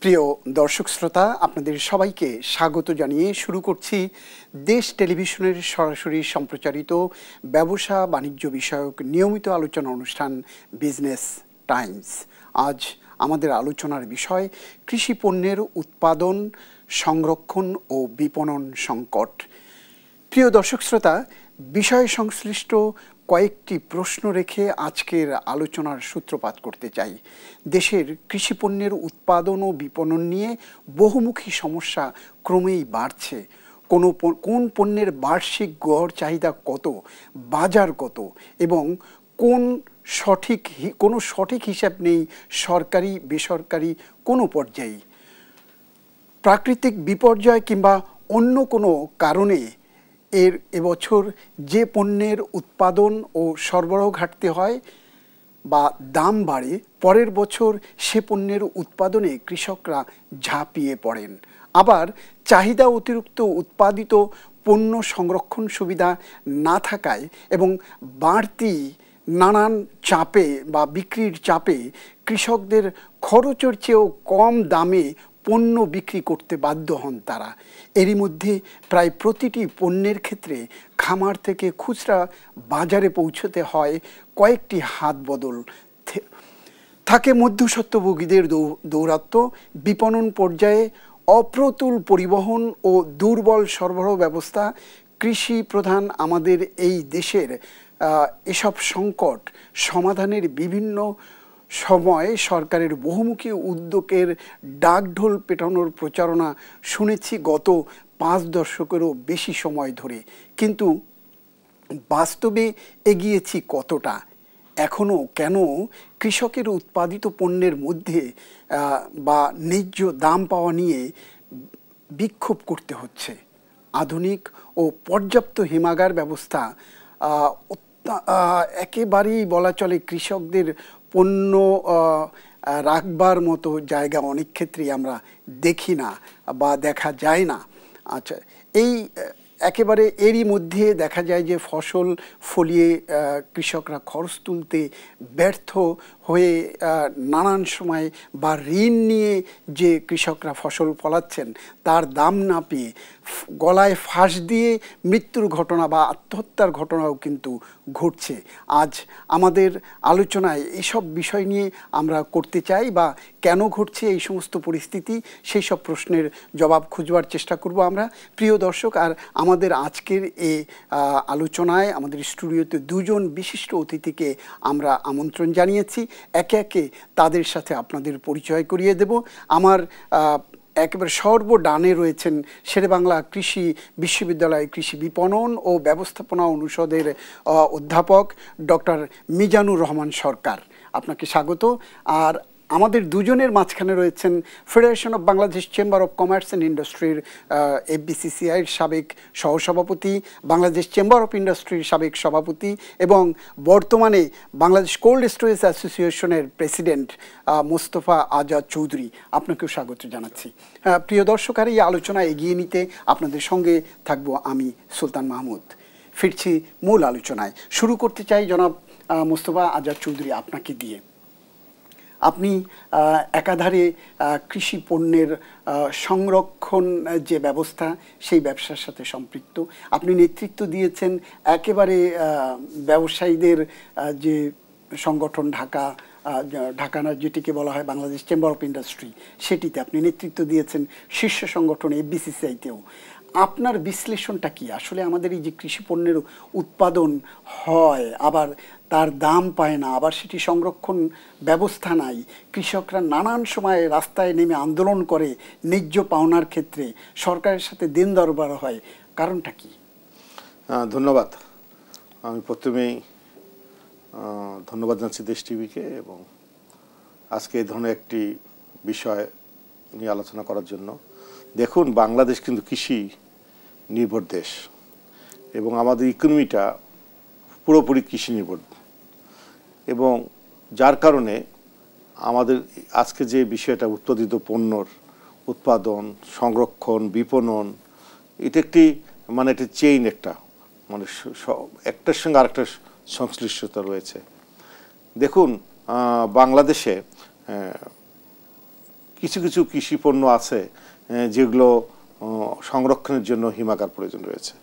প্রিয় দর্শক শ্রোতা, আপনাদের সবাইকে স্বাগত জানিয়ে শুরু করছি দেশ টেলিভিশনের সরাসরি সম্প্রচারিত ব্যবসা বাণিজ্য বিষয়ক নিয়মিত আলোচনা অনুষ্ঠান বিজনেস টাইমস। আজ আমাদের আলোচনার বিষয় কৃষি পণ্যের উৎপাদন, সংরক্ষণ ও বিপণন সংকট। প্রিয় দর্শক শ্রোতা, বিষয় সংশ্লিষ্ট কয়েকটি প্রশ্ন রেখে আজকের আলোচনার সূত্রপাত করতে চাই। দেশের কৃষিপণ্যের উৎপাদন ও বিপণন নিয়ে বহুমুখী সমস্যা ক্রমেই বাড়ছে। কোন পণ্যের বার্ষিক গড় চাহিদা কত, বাজার কত এবং কোনো সঠিক হিসাব নেই সরকারি বেসরকারি কোনো পর্যায়ে। প্রাকৃতিক বিপর্যয় কিংবা অন্য কোনো কারণে এবছর যে পণ্যের উৎপাদন ও সরবরাহ ঘাটতি হয় বা দাম বাড়ে, পরের বছর সে পণ্যের উৎপাদনে কৃষকরা ঝাঁপিয়ে পড়েন। আবার চাহিদা অতিরিক্ত উৎপাদিত পণ্য সংরক্ষণ সুবিধা না থাকায় এবং বাড়তি নানান চাপে বা বিক্রির চাপে কৃষকদের খরচের চেয়েও কম দামে পণ্য বিক্রি করতে বাধ্য হন তারা। এরই মধ্যে প্রায় প্রতিটি পণ্যের ক্ষেত্রে খামার থেকে খুচরা বাজারে পৌঁছতে হয় কয়েকটি হাত বদল। থাকে মধ্যস্বত্বভোগীদের দৌরাত্ম্য, বিপণন পর্যায়ে অপ্রতুল পরিবহন ও দুর্বল সরবরাহ ব্যবস্থা। কৃষি প্রধান আমাদের এই দেশের এসব সংকট সমাধানের বিভিন্ন সময় সরকারের বহুমুখী উদ্যোগের ডাকঢোল পেটানোর প্রচারণা শুনেছি গত 5 দশকেরও বেশি সময় ধরে, কিন্তু বাস্তবে এগিয়েছি কতটা? এখনও কেন কৃষকের উৎপাদিত পণ্যের মধ্যে বা ন্যায্য দাম পাওয়া নিয়ে বিক্ষোভ করতে হচ্ছে? আধুনিক ও পর্যাপ্ত হিমাগার ব্যবস্থা একেবারেই বলা চলে কৃষকদের পণ্য রাখবার মতো জায়গা অনেক ক্ষেত্রেই আমরা দেখি না বা দেখা যায় না। আচ্ছা, এই একেবারে এরই মধ্যে দেখা যায় যে ফসল ফলিয়ে কৃষকরা খরচ তুলতে ব্যর্থ হয়ে নানান সময় বা ঋণ নিয়ে যে কৃষকরা ফসল ফলাচ্ছেন তার দাম না পেয়ে গলায় ফাঁস দিয়ে মৃত্যুর ঘটনা বা আত্মহত্যার ঘটনাও কিন্তু ঘটছে। আজ আমাদের আলোচনায় এসব বিষয় নিয়ে আমরা করতে চাই বা কেন ঘটছে এই সমস্ত পরিস্থিতি, সেই সব প্রশ্নের জবাব খুঁজবার চেষ্টা করব আমরা। প্রিয় দর্শক, আর আমাদের আজকের এই আলোচনায় আমাদের স্টুডিওতে দুজন বিশিষ্ট অতিথিকে আমরা আমন্ত্রণ জানিয়েছি। একে একে তাদের সাথে আপনাদের পরিচয় করিয়ে দেব। আমার একেবারে সর্বডানে রয়েছেন শেরেবাংলা কৃষি বিশ্ববিদ্যালয় কৃষি বিপণন ও ব্যবস্থাপনা অনুষদের অধ্যাপক ডক্টর মিজানুর রহমান সরকার, আপনাকে স্বাগত। আর আমাদের দুজনের মাঝখানে রয়েছেন federation of Bangladesh chamber of commerce and ইন্ডাস্ট্রির FBCCIর সাবেক সহসভাপতি, বাংলাদেশ চেম্বার অফ ইন্ডাস্ট্রির সাবেক সভাপতি এবং বর্তমানে বাংলাদেশ কোল্ড স্টোরেজ অ্যাসোসিয়েশনের প্রেসিডেন্ট মোস্তফা আজাদ চৌধুরী, আপনাকেও স্বাগত জানাচ্ছি। প্রিয় দর্শক, আর এই আলোচনা এগিয়ে নিতে আপনাদের সঙ্গে থাকবো আমি সুলতান মাহমুদ। ফিরছি মূল আলোচনায়। শুরু করতে চাই জনাব মোস্তফা আজাদ চৌধুরী, আপনাকে দিয়ে। আপনি একাধারে কৃষি পণ্যের সংরক্ষণ যে ব্যবস্থা সেই ব্যবসার সাথে সম্পৃক্ত। আপনি নেতৃত্ব দিয়েছেন একেবারে ব্যবসায়ীদের যে সংগঠন ঢাকা যেটিকে বলা হয় বাংলাদেশ চেম্বার অফ ইন্ডাস্ট্রি, সেটিতে আপনি নেতৃত্ব দিয়েছেন, শীর্ষ সংগঠন FBCCI-তেও। আপনার বিশ্লেষণটা কি? আসলে আমাদের এই যে কৃষি পণ্যের উৎপাদন হয়, আবার তার দাম পায় না, আবার সেটি সংরক্ষণ ব্যবস্থা নাই, কৃষকরা নানান সময় রাস্তায় নেমে আন্দোলন করে ন্যায্য পাওনার ক্ষেত্রে, সরকারের সাথে দিন দরবার হয়, কারণটা কি? ধন্যবাদ। আমি প্রথমেই ধন্যবাদ জানাচ্ছি দেশ টিভিকে এবং আজকে এই ধরনের একটি বিষয় নিয়ে আলোচনা করার জন্য। দেখুন, বাংলাদেশ কিন্তু কৃষি নির্ভর দেশ এবং আমাদের ইকোনমিটা পুরোপুরি কৃষি নির্ভর, এবং যার কারণে আমাদের আজকে যে বিষয়টা উৎপাদিত পণ্যর উৎপাদন, সংরক্ষণ, বিপণন, এটা একটি একটা চেইন, একটার সঙ্গে আরেকটা সংশ্লিষ্টতা রয়েছে। দেখুন, বাংলাদেশে কিছু কিছু কৃষি পণ্য আছে যেগুলো সংরক্ষণের জন্য হিমাগার প্রয়োজন রয়েছে।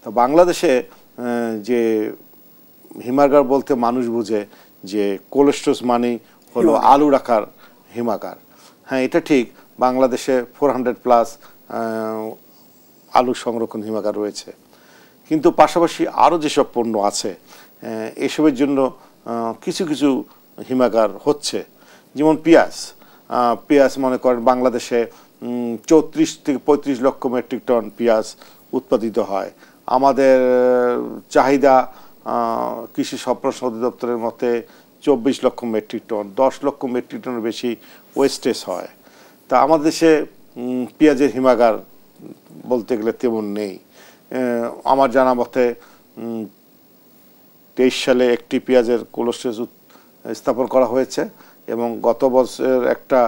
তো বাংলাদেশে যে হিমাগার বলতে মানুষ বুঝে যে কোল্ড স্টোরেজ মানে হলো আলু রাখার হিমাগার। হ্যাঁ, এটা ঠিক, বাংলাদেশে 400+ আলু সংরক্ষণ হিমাগার রয়েছে, কিন্তু পাশাপাশি আরও যেসব পণ্য আছে এসবের জন্য কিছু কিছু হিমাগার হচ্ছে। যেমন পেঁয়াজ মনে করেন বাংলাদেশে 34 থেকে 35 লক্ষ মেট্রিক টন পেঁয়াজ উৎপাদিত হয়। আমাদের চাহিদা কৃষি সম্প্রসারণ অধিদপ্তরের মতে 24 লক্ষ মেট্রিক টন, 10 লক্ষ মেট্রিক টনের বেশি ওয়েস্টেজ হয়। তা আমাদের দেশে পেঁয়াজের হিমাগার বলতে গেলে তেমন নেই। আমার জানা মতে 23 সালে একটি পেঁয়াজের কোল্ড স্টোরেজ স্থাপন করা হয়েছে এবং গত বছর একটা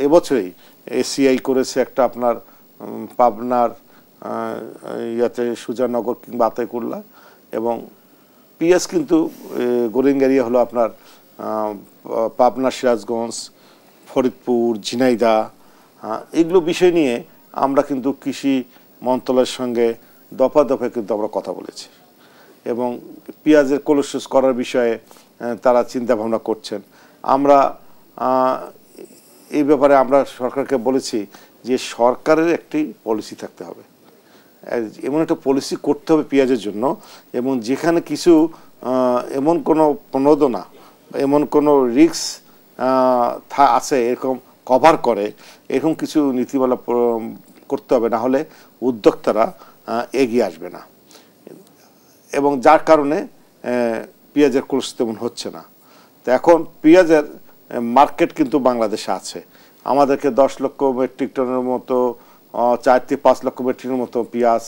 এবছরেই এসিআই করেছে একটা আপনার পাবনার ইয়াতে সুজানগর কিংবা আতাইকুল্লা। এবং পেঁয়াজ কিন্তু গ্রোয়িং এরিয়া হলো আপনার পাবনা, সিরাজগঞ্জ, ফরিদপুর, ঝিনাইদহ। এগুলো বিষয় নিয়ে আমরা কিন্তু কৃষি মন্ত্রণালয়ের সঙ্গে দফা দফায় কিন্তু আমরা কথা বলেছি এবং পেঁয়াজের কোল্ড স্টোরেজ করার বিষয়ে তারা চিন্তা ভাবনা করছেন। আমরা এই ব্যাপারে আমরা সরকারকে বলেছি যে সরকারের একটি পলিসি থাকতে হবে, এমন একটা পলিসি করতে হবে পেঁয়াজের জন্য, এবং যেখানে কিছু এমন কোনো প্রণোদনা, এমন কোনো রিস্ক আছে এরকম কভার করে, এরকম কিছু নীতিমালা করতে হবে, না হলে উদ্যোক্তারা এগিয়ে আসবে না। এবং যার কারণে পেঁয়াজের কোল্ড স্টোরেজ তেমন হচ্ছে না। তো এখন পেঁয়াজের মার্কেট কিন্তু বাংলাদেশে আছে। আমাদেরকে 10 লক্ষ মেট্রিক টনের মতো 4 থেকে 5 লক্ষ মেট্রিক টনের মতো পেঁয়াজ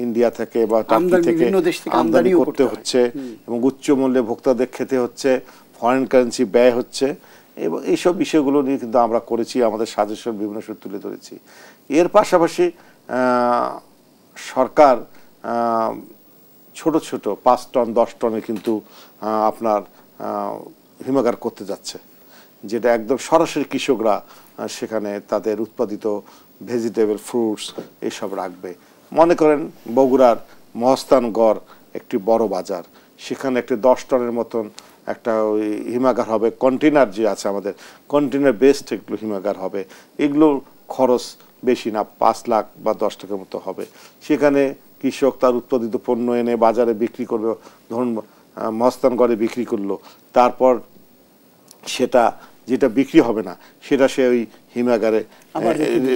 ইন্ডিয়া থেকে বা টার্কি থেকে আমদানি করতে হচ্ছে এবং উচ্চ মূল্যে ভোক্তাদের খেতে হচ্ছে, ফরেন কারেন্সি ব্যয় হচ্ছে। এবং এইসব বিষয়গুলো নিয়ে কিন্তু আমরা করেছি, আমাদের সাজেশন বিভিন্ন সময় তুলে ধরেছি। এর পাশাপাশি সরকার ছোট ছোট 5 টন 10 টনে কিন্তু আপনার হিমাগার করতে যাচ্ছে, যেটা একদম সরাসরি কৃষকরা সেখানে তাদের উৎপাদিত ভেজিটেবল, ফ্রুটস এইসব রাখবে। মনে করেন বগুড়ার মহস্থানগড় একটি বড় বাজার, সেখানে একটি 10 টনের মতন একটা ওই হিমাগার হবে। কন্টেনার যে আছে আমাদের, কন্টেনার বেসড এগুলো হিমাগার হবে। এগুলোর খরচ বেশি না, 5 লাখ বা 10 টাকার মতো হবে। সেখানে কৃষক তার উৎপাদিত পণ্য এনে বাজারে বিক্রি করবে, ধরুন মহস্থানগড়ে বিক্রি করলো, তারপর সেটা যেটা বিক্রি হবে না সেটা সে ওই হিমাগারে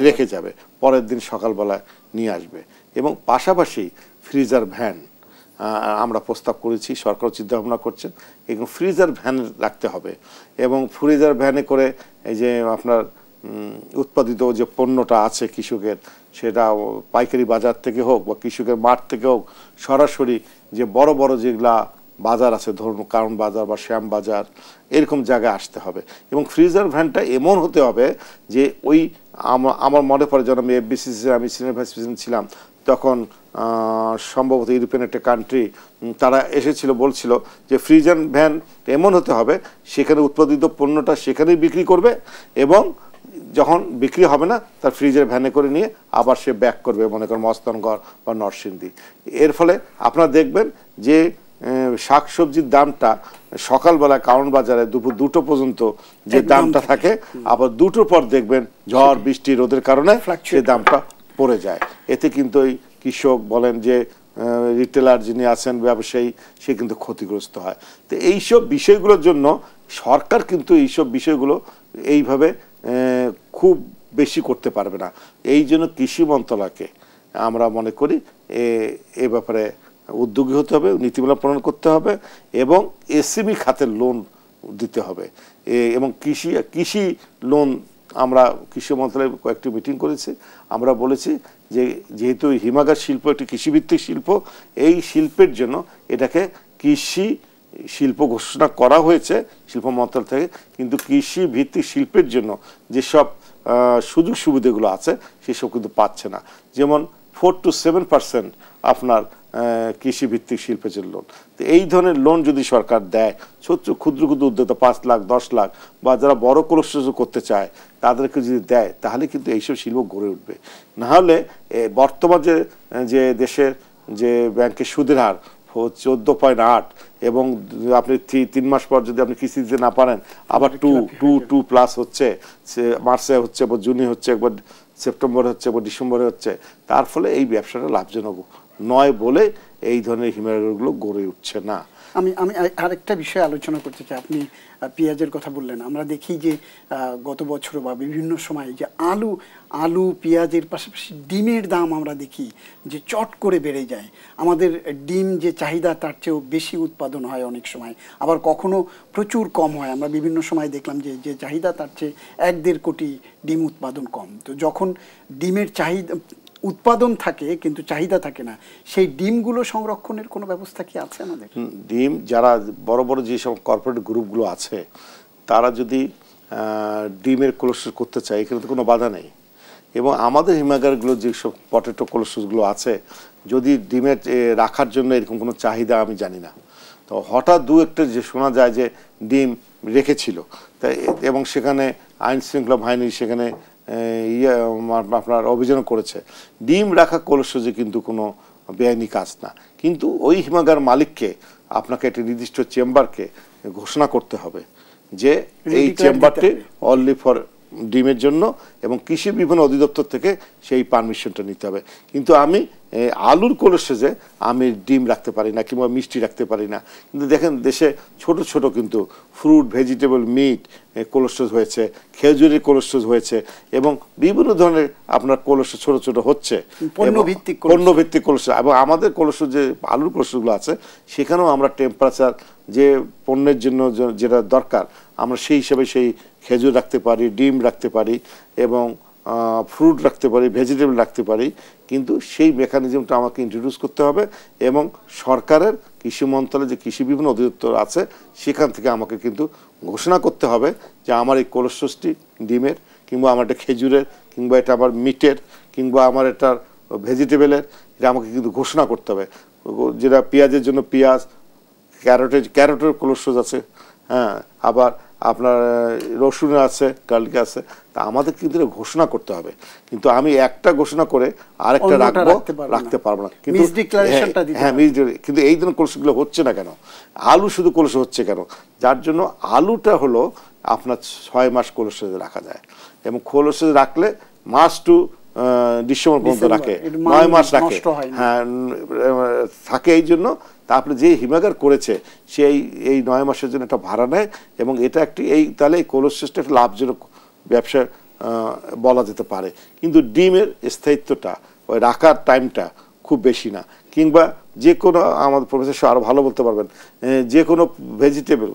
রেখে যাবে, পরের দিন সকালবেলায় নিয়ে আসবে। এবং পাশাপাশি ফ্রিজার ভ্যান আমরা প্রস্তাব করেছি, সরকার চিন্তা ভাবনা করছেন, এবং ফ্রিজার ভ্যান রাখতে হবে। এবং ফ্রিজার ভ্যানে করে এই যে আপনার উৎপাদিত যে পণ্যটা আছে কৃষকের, সেটা পাইকারি বাজার থেকে হোক বা কৃষকের মাঠ থেকে হোক, সরাসরি যে বড় বড় যেগুলা বাজার আছে, ধরুন কারণ বাজার বা শ্যাম বাজার, এরকম জায়গায় আসতে হবে। এবং ফ্রিজার ভ্যানটা এমন হতে হবে যে ওই আমার মনে পড়ে যখন আমি এফবিসিসির আমি সিনিয়র ভাইস প্রেসিডেন্ট ছিলাম, তখন সম্ভবত ইউরোপিয়ান একটা কান্ট্রি তারা এসেছিল, বলছিল যে ফ্রিজার ভ্যান এমন হতে হবে সেখানে উৎপাদিত পণ্যটা সেখানেই বিক্রি করবে এবং যখন বিক্রি হবে না তার ফ্রিজের ভ্যানে করে নিয়ে আবার সে ব্যাক করবে, মনে করেন মহস্থানগড় বা নরসিংদী। এর ফলে আপনারা দেখবেন যে শাকসবজির দামটা সকালবেলা কারণ বাজারে দুপুর 2টো পর্যন্ত যে দামটা থাকে, আবার 2টোর পর দেখবেন ঝড় বৃষ্টি রোদের কারণে সেই দামটা পড়ে যায়। এতে কিন্তু ওই কৃষক বলেন যে রিটেলার যিনি আছেন ব্যবসায়ী, সে কিন্তু ক্ষতিগ্রস্ত হয়। তো এইসব বিষয়গুলোর জন্য সরকার কিন্তু এইসব বিষয়গুলো এইভাবে খুব বেশি করতে পারবে না। এই জন্য কৃষি মন্ত্রণালয়কে আমরা মনে করি এ ব্যাপারে উদ্যোগী হতে হবে, নীতিমালা প্রণয়ন করতে হবে এবং এসএমই খাতের লোন দিতে হবে। এবং কৃষি লোন আমরা কৃষি মন্ত্রণালয়ে কয়েকটি মিটিং করেছি, আমরা বলেছি যে যেহেতু হিমাগার শিল্প একটি কৃষিভিত্তিক শিল্প, এই শিল্পের জন্য এটাকে কৃষি শিল্প ঘোষণা করা হয়েছে শিল্প মন্ত্রণালয় থেকে, কিন্তু কৃষি ভিত্তিক শিল্পের জন্য যেসব সুযোগ সুবিধাগুলো আছে সেসব কিন্তু পাচ্ছে না। যেমন 4-7% আপনার কৃষিভিত্তিক শিল্পের লোন। তো এই ধরনের লোন যদি সরকার দেয়, ছোট ক্ষুদ্র ক্ষুদ্র উদ্যোক্তা 5 লাখ 10 লাখ বা যারা বড় কোল্ড করতে চায় তাদেরকে যদি দেয়, তাহলে কিন্তু এইসব শিল্প গড়ে উঠবে। না হলে বর্তমান যে দেশের যে ব্যাংকের সুদের হার 14.8 এবং আপনি 3 মাস পর যদি আপনি কিস্তি দিতে না পারেন আবার 2+ হচ্ছে, মার্চে হচ্ছে, একবার জুনে হচ্ছে, একবার সেপ্টেম্বরে হচ্ছে, একবার ডিসেম্বরে হচ্ছে। তার ফলে এই ব্যবসাটা লাভজনক নয় বলে এই ধরনের হিমঘরগুলো গড়ে উঠছে না। আমি আরেকটা বিষয়ে আলোচনা করতে চাই। আপনি পেঁয়াজের কথা বললেন, আমরা দেখি যে গত বছর বা বিভিন্ন সময় যে আলু পেঁয়াজের পাশাপাশি ডিমের দাম আমরা দেখি যে চট করে বেড়ে যায়। আমাদের ডিম যে চাহিদা তার চেয়েও বেশি উৎপাদন হয় অনেক সময়, আবার কখনো প্রচুর কম হয়। আমরা বিভিন্ন সময় দেখলাম যে চাহিদা তার চেয়ে 1-1.5 কোটি ডিম উৎপাদন কম। তো যখন ডিমের চাহিদা উৎপাদন থাকে কিন্তু চাহিদা থাকে না, সেই ডিমগুলো সংরক্ষণের কোনো ব্যবস্থা কি আছে আমাদের? ডিম যারা বড় বড় যেসব কর্পোরেট গ্রুপগুলো আছে তারা যদি ডিমের কোলেস্টোর করতে চায়, এখানে তো কোনো বাধা নেই। এবং আমাদের হিমাগারগুলো যেসব পটেটো কোলেস্টোরগুলো আছে, যদি ডিমের রাখার জন্য এরকম কোনো চাহিদা আমি জানি না। তো হঠাৎ দু একটা যে শোনা যায় যে ডিম রেখেছিল, তাই এবং সেখানে আইন শৃঙ্খলা বাহিনী সেখানে আপনার অভিযান করেছে। ডিম রাখা কোলেস্টোরেজে কিন্তু কোনো বেআইনি কাজ না, কিন্তু ওই হিমাগার মালিককে আপনাকে একটি নির্দিষ্ট চেম্বারকে ঘোষণা করতে হবে যে এই চেম্বারটি অনলি ফর ডিমের জন্য, এবং কৃষি বিভিন্ন অধিদপ্তর থেকে সেই পারমিশনটা নিতে হবে। কিন্তু আমি আলুর কোলেস্টোরেজে আমি ডিম রাখতে পারি না কিংবা মিষ্টি রাখতে পারি না। কিন্তু দেখেন দেশে ছোট ছোট কিন্তু ফ্রুট, ভেজিটেবল, মিট কোলেস্টোরেজ হয়েছে, খেজুরের কোলেস্টোরেজ হয়েছে, এবং বিভিন্ন ধরনের আপনার কোলেস্টোরেজ ছোট ছোট হচ্ছে, পণ্যভিত্তিক কোলেস্টোরেজ। এবং আমাদের কোলেস্টোরেজ যে আলুর কোলেস্টোরেজগুলো আছে সেখানেও আমরা টেম্পারেচার যে পণ্যের জন্য যেটা দরকার আমরা সেই হিসাবে সেই খেজুর রাখতে পারি, ডিম রাখতে পারি, এবং ফ্রুট রাখতে পারি, ভেজিটেবল রাখতে পারি। কিন্তু সেই মেকানিজমটা আমাকে ইন্ট্রোডিউস করতে হবে, এবং সরকারের কৃষি মন্ত্রণালয়ে যে কৃষি বিভিন্ন অধিদপ্তর আছে সেখান থেকে আমাকে কিন্তু ঘোষণা করতে হবে যে আমার এই কোলেস্টোরেজটি ডিমের, কিংবা আমার এটা খেজুরের, কিংবা এটা আমার মিটের, কিংবা আমার এটা ভেজিটেবলের, এটা আমাকে কিন্তু ঘোষণা করতে হবে। যেটা পেঁয়াজের জন্য পেঁয়াজ, ক্যারোটের কোলেস্টোরেজ আছে, হ্যাঁ, আবার আপনার রসুনের আছে, গার্লিক আছে। তা আমাদের কিন্তু ঘোষণা করতে হবে। কিন্তু আমি একটা ঘোষণা করে আরেকটা রাখতে পারবো না। কিন্তু হ্যাঁ, কিন্তু এই ধরনের কোলেস্টোরেজগুলো হচ্ছে না কেন? আলু শুধু কোলেস্টোরেজ হচ্ছে কেন? যার জন্য আলুটা হলো আপনার 6 মাস কোলেস্টোরেজে রাখা যায়, এবং কোলেস্টোরেজে রাখলে মার্চ টু ডিসেম্বর পর্যন্ত রাখে, 9 মাস রাখে, হ্যাঁ থাকে। এই জন্য তা আপনি যে হিমাগার করেছে সেই এই 9 মাসের জন্য একটা ভাড়া নেয়, এবং এটা একটি তাহলে এই কোলেস্টোরেজটা একটা লাভজনক ব্যবসা বলা যেতে পারে। কিন্তু ডিমের স্থায়িত্বটা, ওই রাখার টাইমটা খুব বেশি না। কিংবা যে কোনো, আমাদের প্রফেসর আরও ভালো বলতে পারবেন, যে কোনো ভেজিটেবল,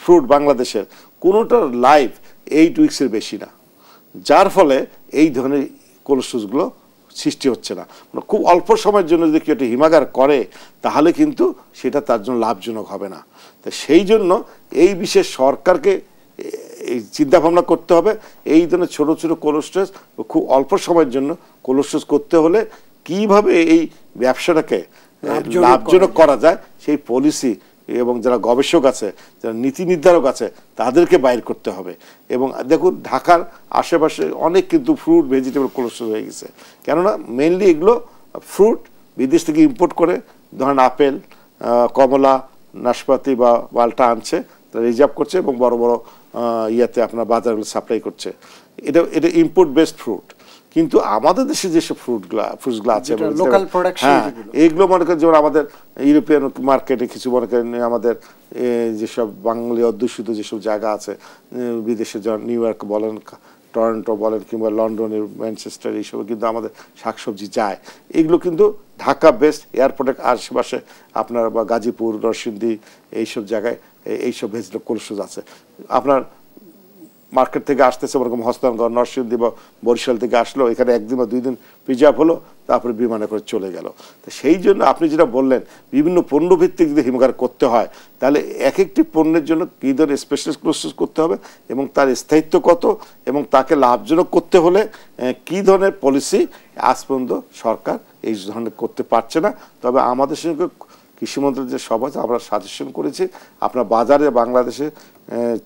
ফ্রুট বাংলাদেশের কোনোটার লাইফ 8 উইক্সের বেশি না, যার ফলে এই ধরনের কোলেস্টোরেজগুলো সৃষ্টি হচ্ছে না। খুব অল্প সময়ের জন্য যদি কেউ একটা হিমাগার করে তাহলে কিন্তু সেটা তার জন্য লাভজনক হবে না। তো সেই জন্য এই বিশেষ সরকারকে এই চিন্তাভাবনা করতে হবে, এই ধরনের ছোটো ছোটো কোলেস্টোরেজ খুব অল্প সময়ের জন্য কোলেস্টোরেজ করতে হলে কিভাবে এই ব্যবসাটাকে লাভজনক করা যায় সেই পলিসি, এবং যারা গবেষক আছে, যারা নীতি নির্ধারক আছে তাদেরকে বাইর করতে হবে। এবং দেখুন ঢাকার আশেপাশে অনেক কিন্তু ফ্রুট, ভেজিটেবল কোলেস্টোরেজ হয়ে গেছে। কেননা মেনলি এগুলো ফ্রুট বিদেশ থেকে ইম্পোর্ট করে, ধরেন আপেল, কমলা, নাশপাতি বা মালটা আনছে, তারা রিজার্ভ করছে এবং বড় বড় ইয়াতে আপনার বাজারগুলো সাপ্লাই করছে। এটা ইম্পোর্ট বেসড ফ্রুট। কিন্তু আমাদের দেশে যেসব ফ্রুটসগুলো আছে, হ্যাঁ, এইগুলো মনে করেন যেমন আমাদের ইউরোপিয়ান মার্কেটে কিছু মনে করেন আমাদের যেসব বাঙালি অধ্যুষিত যেসব জায়গা আছে বিদেশে, যেমন নিউ ইয়র্ক বলেন, টরন্টো বলেন, কিংবা লন্ডনের, ম্যানচেস্টার, এইসব কিন্তু আমাদের শাকসবজি যায়। এগুলো কিন্তু ঢাকা বেস্ট এয়ারপোর্টের আশেপাশে আপনার, বা গাজীপুর, নরসিংদী, এইসব জায়গায় এইসব ভেজিটেবল কোলেস্টোরেজ আছে। আপনার মার্কেট থেকে আসতেছে ওরকম হস্তান্তর, নরসিংদী বা বরিশাল থেকে আসলো, এখানে 1 দিন বা 2 দিন প্রিজার্ভ হলো, তারপরে বিমানে করে চলে গেল। তো সেই জন্য আপনি যেটা বললেন বিভিন্ন পণ্যভিত্তিক যদি হিমঘর করতে হয় তাহলে এক একটি পণ্যের জন্য কী ধরনের স্পেশালিস্ট প্রসেস করতে হবে, এবং তার স্থায়িত্ব কত, এবং তাকে লাভজনক করতে হলে কী ধরনের পলিসি আজ পর্যন্ত সরকার এই ধরনের করতে পারছে না। তবে আমাদের সঙ্গে কৃষি মন্ত্রণালয়ের যে সভা আমরা সাজেশন করেছি, আপনার বাজারে বাংলাদেশে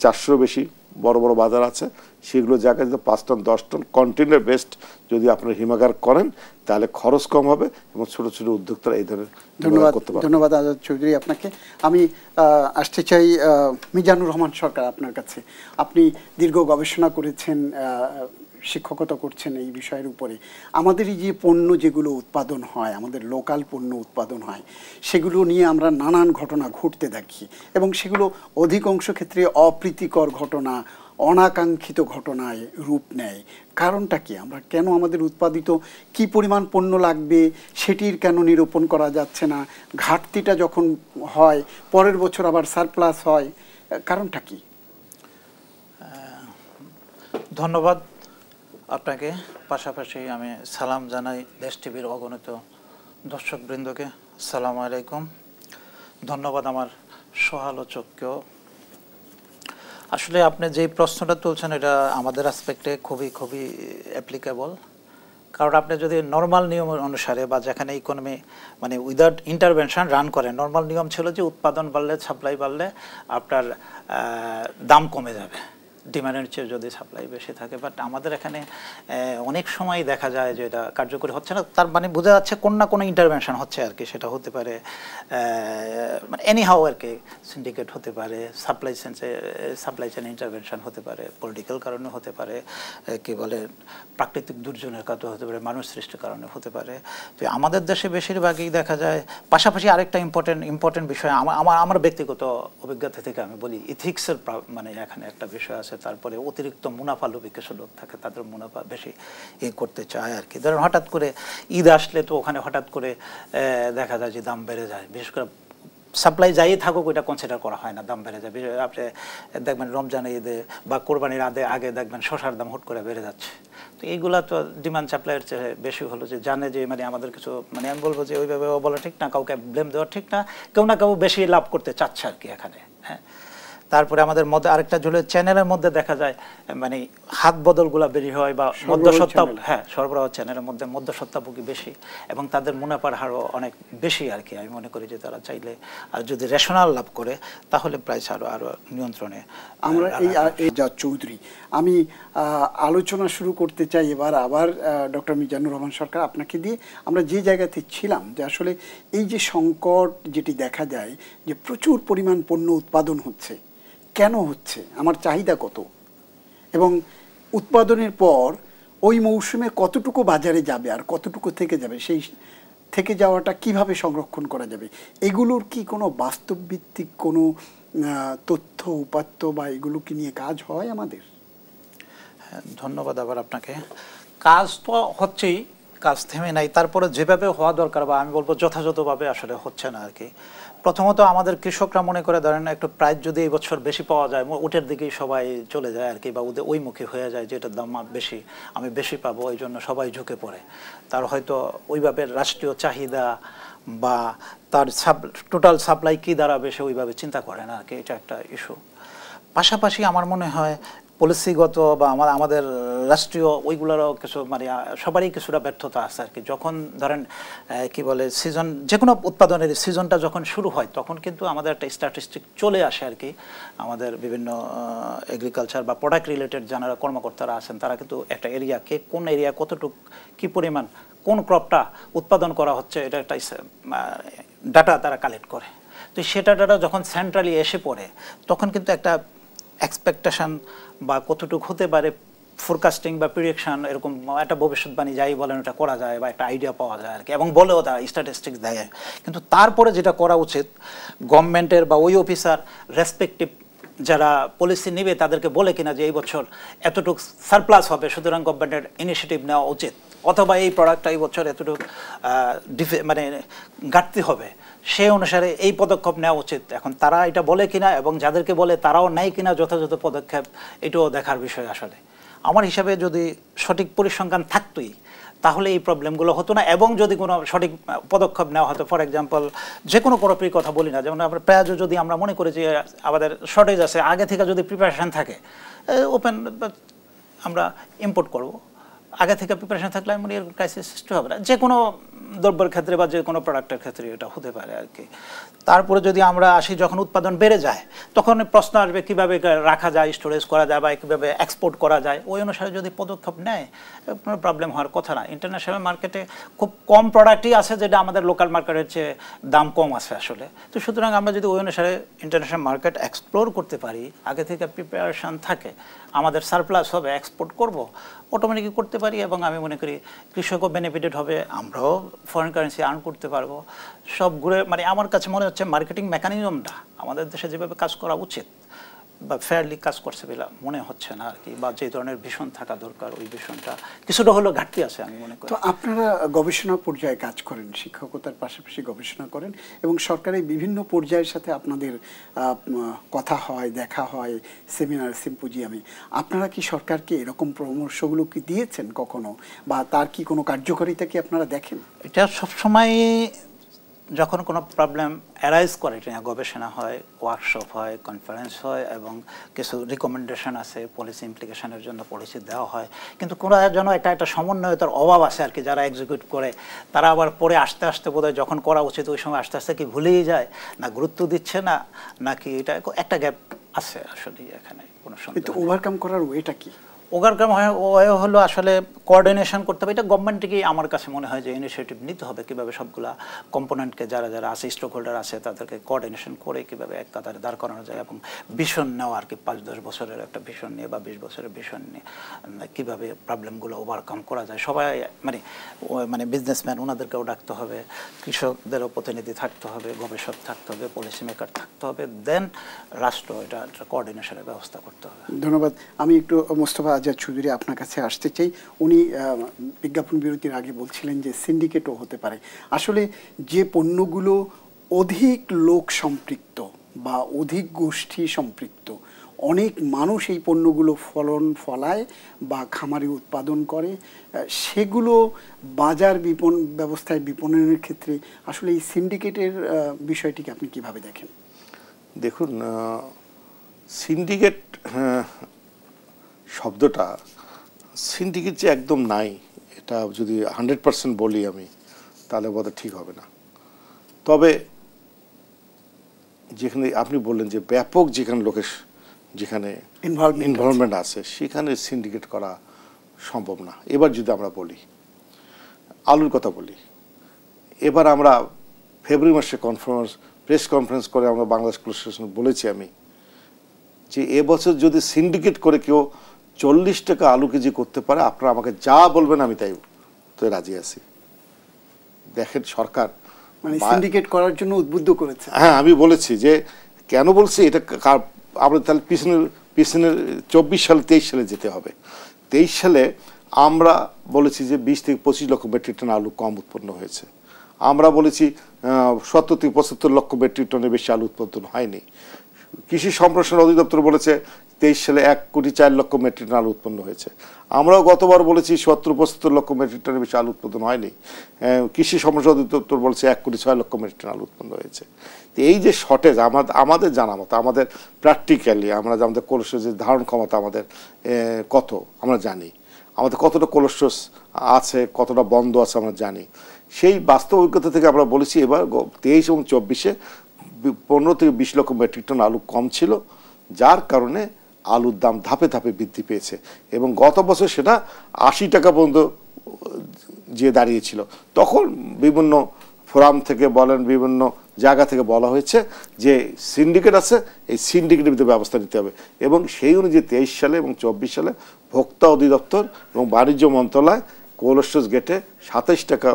400 বেশি বড় বড় বাজার আছে, সেগুলো জায়গায় যদি 5 টন 10 টন কন্টেনার বেসড যদি আপনারা হিমাগার করেন তাহলে খরচ কম হবে এবং ছোট ছোট উদ্যোক্তারা এই ধরনের করতে পারবে। ধন্যবাদ আজাদ চৌধুরী আপনাকে। আমি আসতে চাই মিজানুর রহমান সরকার আপনার কাছে। আপনি দীর্ঘ গবেষণা করেছেন, শিক্ষকতা করছেন এই বিষয়ের উপরে। আমাদের এই যে পণ্য যেগুলো উৎপাদন হয়, আমাদের লোকাল পণ্য উৎপাদন হয়, সেগুলো নিয়ে আমরা নানান ঘটনা ঘটতে দেখি এবং সেগুলো অধিকাংশ ক্ষেত্রে অপ্রীতিকর ঘটনা, অনাকাঙ্ক্ষিত ঘটনায় রূপ নেয়। কারণটা কি? আমরা কেন আমাদের উৎপাদিত কি পরিমাণ পণ্য লাগবে সেটির কেন নিরূপণ করা যাচ্ছে না? ঘাটতিটা যখন হয় পরের বছর আবার সারপ্লাস হয়, কারণটা কি? ধন্যবাদ আপনাকে। পাশাপাশি আমি সালাম জানাই দেশ টিভির অগণিত দর্শকবৃন্দকে। আসসালামু আলাইকুম। ধন্যবাদ আমার সহালোচককেও। আসলে আপনি যেই প্রশ্নটা তুলছেন এটা আমাদের অ্যাসপেক্টে খুবই অ্যাপ্লিকেবল। কারণ আপনি যদি নর্মাল নিয়ম অনুসারে বা যেখানে ইকোনমি মানে উইদাউট ইন্টারভেনশন রান করে, নর্মাল নিয়ম ছিল যে উৎপাদন বাড়লে, সাপ্লাই বাড়লে আপনার দাম কমে যাবে, ডিমান্ডের চেয়ে যদি সাপ্লাই বেশি থাকে। বাট আমাদের এখানে অনেক সময় দেখা যায় যে এটা কার্যকরী হচ্ছে না। তার মানে বোঝা যাচ্ছে কোন না কোনো ইন্টারভেনশন হচ্ছে আর কি। সেটা হতে পারে মানে এনিহাউ আর কি, সিন্ডিকেট হতে পারে, সাপ্লাই চেন ইন্টারভেনশন হতে পারে, পলিটিক্যাল কারণে হতে পারে, কি বলে প্রাকৃতিক দুর্যোগের কারণে হতে পারে, মানুষ সৃষ্টির কারণে হতে পারে। তো আমাদের দেশে বেশিরভাগই দেখা যায়। পাশাপাশি আরেকটা ইম্পর্টেন্ট বিষয় আমার ব্যক্তিগত অভিজ্ঞতা থেকে আমি বলি, ইথিক্সের মানে এখানে একটা বিষয় আছে। তারপরে অতিরিক্ত মুনাফা লোভী কিছু লোক থাকে, তাদের মুনাফা বেশি করতে চায় আর কি। ধরেন হঠাৎ করে ঈদ আসলে তো ওখানে হঠাৎ করে দেখা যায় যে দাম বেড়ে যায়। বিশেষ করে সাপ্লাই যাই থাকুক ওইটা কনসিডার করা হয় না, দাম বেড়ে যায়। আপনি দেখবেন রমজানের ঈদে বা কোরবানির আগে দেখবেন শসার দাম হুট করে বেড়ে যাচ্ছে। তো এইগুলা তো ডিমান্ড সাপ্লাইয়ের চেয়ে বেশি হলো যে জানে যে মানে আমাদের কিছু মানে আমি বলবো যে ওইভাবে বলা ঠিক না, কাউকে ব্লেম দেওয়া ঠিক না, কেউ না কেউ বেশি লাভ করতে চাচ্ছে আর কি এখানে। হ্যাঁ, তারপরে আমাদের মধ্যে আরেকটা ঝুলে চ্যানেলের মধ্যে দেখা যায় মানে হাত বদলগুলো বেশি হয় বা মধ্যস্বত্ব, হ্যাঁ সরবরাহ চ্যানেলের মধ্যে মধ্যস্বত্বভোগী বেশি এবং তাদের মুনাফার হারও অনেক বেশি আর কি। আমি মনে করি যে তারা চাইলে আর যদি রেশনাল লাভ করে তাহলে প্রাইস আরও নিয়ন্ত্রণে। আমরা এই চৌধুরী, আমি আলোচনা শুরু করতে চাই এবার আবার ডক্টর মিজানুর রহমান সরকার আপনাকে দিয়ে। আমরা যে জায়গাতে ছিলাম যে আসলে এই যে সংকট যেটি দেখা যায় যে প্রচুর পরিমাণ পণ্য উৎপাদন হচ্ছে, কেন হচ্ছে, আমার চাহিদা কত এবং উৎপাদনের পর ওই মৌসুমে কতটুকু বাজারে যাবে আর কতটুকু থেকে যাবে, সেই থেকে যাওয়াটা কিভাবে সংরক্ষণ করা যাবে, এগুলোর কি কোনো বাস্তবভিত্তিক কোনো তথ্য উপাত্ত বা এগুলো কি নিয়ে কাজ হয় আমাদের? হ্যাঁ, ধন্যবাদ আবার আপনাকে। কাজ তো হচ্ছেই, কাজ থেমে নাই। তারপরে যেভাবে হওয়া দরকার বা আমি বলবো যথাযথভাবে আসলে হচ্ছে না আর কি। প্রথমত আমাদের কৃষকরা মনে করে ধরেন একটু প্রাইস যদি এই বছর বেশি পাওয়া যায়, উটের দিকেই সবাই চলে যায় আর কি, বা ওদের ওই মুখে হয়ে যায় যে এটার দাম বেশি, আমি বেশি পাবো, এই জন্য সবাই ঝুঁকে পড়ে। তার হয়তো ওইভাবে রাষ্ট্রীয় চাহিদা বা তার টোটাল সাপ্লাই কী দাঁড়াবে সে ওইভাবে চিন্তা করে না আর কি। এটা একটা ইস্যু। পাশাপাশি আমার মনে হয় পলিসিগত বা আমাদের রাষ্ট্রীয় ওইগুলোরও কিছু মানে সবারই কিছুটা ব্যর্থতা আছে আর কি। যখন ধরেন কি বলে সিজন, যে কোনো উৎপাদনের সিজনটা যখন শুরু হয় তখন কিন্তু আমাদের একটা স্ট্যাটিস্টিক চলে আসে আর কি। আমাদের বিভিন্ন এগ্রিকালচার বা প্রোডাক্ট রিলেটেড যারা কর্মকর্তারা আছেন তারা কিন্তু একটা এরিয়াকে কোন এরিয়া কতটুকু কী পরিমাণ কোন ক্রপটা উৎপাদন করা হচ্ছে এটা একটা ডাটা তারা কালেক্ট করে। তো সেটা ডাটা যখন সেন্ট্রালি এসে পড়ে তখন কিন্তু একটা এক্সপেকটেশন বা কতটুকু হতে পারে ফোরকাস্টিং বা প্রিডিকশন এরকম একটা ভবিষ্যৎবাণী যাই বলেন এটা করা যায় বা একটা আইডিয়া পাওয়া যায় আর কি, এবং বলেও তারা স্ট্যাটিস্টিক্স দেয়। কিন্তু তারপরে যেটা করা উচিত গভর্নমেন্টের বা ওই অফিসার রেসপেক্টিভ যারা পলিসি নেবে তাদেরকে বলে কিনা যে এই বছর এতটুকু সারপ্লাস হবে, সুতরাং গভর্নমেন্টের ইনিশিয়েটিভ নেওয়া উচিত, অথবা এই প্রোডাক্টটা এই বছর এতটুকু মানে ঘাটতি হবে, সেই অনুসারে এই পদক্ষেপ নেওয়া উচিত। এখন তারা এটা বলে কিনা এবং যাদেরকে বলে তারাও নেয় কিনা যথাযথ পদক্ষেপ, এটাও দেখার বিষয় আসলে। আমার হিসাবে যদি সঠিক পরিসংখ্যান থাকতোই তাহলে এই প্রবলেমগুলো হতো না, এবং যদি কোনো সঠিক পদক্ষেপ নেওয়া হতো, ফর এক্সাম্পল যে কোনো ক্রপের কথা বলি না, যেমন আমরা পেঁয়াজও যদি আমরা মনে করি যে আমাদের শর্টেজ আছে, আগে থেকে যদি প্রিপারেশান থাকে ওপেন আমরা ইম্পোর্ট করব, আগে থেকে প্রিপারেশন থাকলে আমি এর ক্রাইসিস সৃষ্টি হবে না। যে কোনো দ্রব্যের ক্ষেত্রে বা যে কোনো প্রোডাক্টের ক্ষেত্রে এটা হতে পারে আর কি। তারপরে যদি আমরা আসি, যখন উৎপাদন বেড়ে যায় তখন প্রশ্ন আসবে কীভাবে রাখা যায়, স্টোরেজ করা যায় বা কীভাবে এক্সপোর্ট করা যায়। ওই অনুসারে যদি পদক্ষেপ নেয় কোনো প্রবলেম হওয়ার কথা না। ইন্টারন্যাশনাল মার্কেটে খুব কম প্রোডাক্টই আছে যেটা আমাদের লোকাল মার্কেটের চেয়ে দাম কম আছে আসলে। তো সুতরাং আমরা যদি ওই অনুসারে ইন্টারন্যাশনাল মার্কেট এক্সপ্লোর করতে পারি, আগে থেকে প্রিপারেশন থাকে, আমাদের সারপ্লাস হবে, এক্সপোর্ট করব, অটোমেটিকলি করতে পারি। এবং আমি মনে করি কৃষকও বেনিফিটেড হবে, আমরাও ফরেন কারেন্সি আর্ন করতে পারবো। সব ঘুরে মানে আমার কাছে মনে হচ্ছে মার্কেটিং মেকানিজমটা আমাদের দেশে যেভাবে কাজ করা উচিত বা ফেয়ারলি কাজ করছে বলে মনে হচ্ছে না আর কি, বা যে ধরনের ভীষণ থাকা দরকার ওই ভীষণটা কিছুটা হলেও ঘাটতি আছে আমি মনে করি। তো আপনারা গবেষণা পর্যায়ে কাজ করেন, শিক্ষকতার পাশাপাশি গবেষণা করেন এবং সরকারের বিভিন্ন পর্যায়ের সাথে আপনাদের কথা হয়, দেখা হয়, সেমিনার, সিম্পোজিয়ামে। আপনারা কি সরকারকে এরকম পরামর্শগুলো কি দিয়েছেন কখনো, বা তার কি কোনো কার্যকারিতা কি আপনারা দেখেন? এটা সবসময় যখন কোনো প্রবলেম অ্যারাইজ করে, এটা নিয়ে গবেষণা হয়, ওয়ার্কশপ হয়, কনফারেন্স হয় এবং কিছু রিকমেন্ডেশন আছে, পলিসি ইমপ্লিকেশনের জন্য পলিসি দেওয়া হয়। কিন্তু কোনো যেন একটা সমন্বয়তার অভাব আছে আর কি, যারা এক্সিকিউট করে তারা আবার পরে আস্তে আস্তে বোধহয় যখন করা উচিত ওই সময় আস্তে আস্তে কি ভুলেই যায়, না গুরুত্ব দিচ্ছে না, নাকি এটা একটা গ্যাপ আছে আসলে এখানে। কোনো সময় ওভারকাম করার ওয়েটা কি? ওভারকাম হলো আসলে কোঅর্ডিনেশন করতে হবে। এটা গভর্নমেন্টকেই আমার কাছে মনে হয় যে ইনিশিয়েটিভ নিতে হবে, কীভাবে সবগুলা কম্পোনেন্টকে যারা যারা আছে, স্টক হোল্ডার আছে, তাদেরকে কোঅর্ডিনেশন করে কীভাবে এক কাতারে দাঁড় করানো যায় এবং ভিশন নেওয়া আর কি, 5-10 বছরের একটা ভিশন নিয়ে বা 20 বছরের ভিশন নিয়ে কীভাবে প্রবলেমগুলো ওভারকাম করা যায়। সবাই মানে বিজনেসম্যান, ওনাদেরকেও ডাকতে হবে, কৃষকদেরও প্রতিনিধি থাকতে হবে, গবেষক থাকতে হবে, পলিসি মেকার থাকতে হবে, দেন রাষ্ট্র এটা কোঅর্ডিনেশনের ব্যবস্থা করতে হবে। ধন্যবাদ। আমি একটু মোস্তফা আজাদ চৌধুরী আপনার কাছে আসতে চাই। উনি বিজ্ঞাপন বিরতির আগে বলছিলেন যে সিন্ডিকেটও হতে পারে। আসলে যে পণ্যগুলো অধিক লোক সম্পৃক্ত বা অধিক গোষ্ঠী সম্পৃক্ত, অনেক মানুষ এই পণ্যগুলো ফলায় বা খামারে উৎপাদন করে, সেগুলো বাজার ব্যবস্থায় বিপণনের ক্ষেত্রে আসলে এই সিন্ডিকেটের বিষয়টিকে আপনি কিভাবে দেখেন? দেখুন, সিন্ডিকেট শব্দটা, সিন্ডিকেট যে একদম নাই এটা যদি 100% বলি আমি, তাহলে বোধহয় ঠিক হবে না। তবে যেখানে আপনি বললেন যে ব্যাপক যেখানে ইনভলভমেন্ট আছে সেখানে সিন্ডিকেট করা সম্ভব না। এবার যদি আমরা বলি, আলুর কথা বলি, এবার আমরা ফেব্রুয়ারি মাসে প্রেস কনফারেন্স করে আমরা বাংলাদেশ কৃষি বলেছি আমি যে এবছর যদি সিন্ডিকেট করে কেউ 40 টাকা আলু কেজি করতে পারে, আপনারা আমাকে যা বলবেন আমি তাই তো রাজি আছি। দেখেন সরকার মানে সিন্ডিকেট করার জন্য উদ্বুদ্ধ করেছে। হ্যাঁ, আমি বলেছি যে কেন বলছি এটা, আমরা তাহলে পিছনের 24 সালে 23 সালে যেতে হবে। 23 সালে আমরা বলেছি যে 20 থেকে 25 লক্ষ মেট্রিক টন আলু কম উৎপন্ন হয়েছে। আমরা বলেছি 70 থেকে 75 লক্ষ মেট্রিক টনের বেশি আলু উৎপাদন হয়নি। কৃষি সম্প্রসারণ অধিদপ্তর বলেছে 23 সালে 1,04,00,000 মেট্রিক টন আলু উৎপন্ন হয়েছে। আমরাও গতবার বলেছি 70-75 লক্ষ মেট্রিক টনের বেশি আলু উৎপাদন হয়নি। কৃষি সম্প্রসারণ অধিদপ্তর বলেছে 1,06,00,000 মেট্রিক টন আলু উৎপন্ন হয়েছে। তো এই যে শর্টেজ, আমাদের জানা মতো, আমাদের প্র্যাকটিক্যালি আমরা আমাদের কোলেস্টোরেজ যে ধারণ ক্ষমতা আমাদের কত আমরা জানি, আমাদের কতটা কোলেস্টোরেজ আছে, কতটা বন্ধ আছে আমরা জানি। সেই বাস্তব অভিজ্ঞতা থেকে আমরা বলেছি এবার 23 এবং 24-এ 15 থেকে 20 লক্ষ মেট্রিক টন আলু কম ছিল, যার কারণে আলুর দাম ধাপে ধাপে বৃদ্ধি পেয়েছে এবং গত বছর সেটা 80 টাকা পর্যন্ত যে দাঁড়িয়েছিল। তখন বিভিন্ন ফোরাম থেকে বলেন, বিভিন্ন জায়গা থেকে বলা হয়েছে যে সিন্ডিকেট আছে, এই সিন্ডিকেটের ভিতরে ব্যবস্থা নিতে হবে এবং সেই অনুযায়ী 23 সালে এবং 24 সালে ভোক্তা অধিদপ্তর এবং বাণিজ্য মন্ত্রণালয় কোল্ড স্টোরেজ গেটে 27 টাকা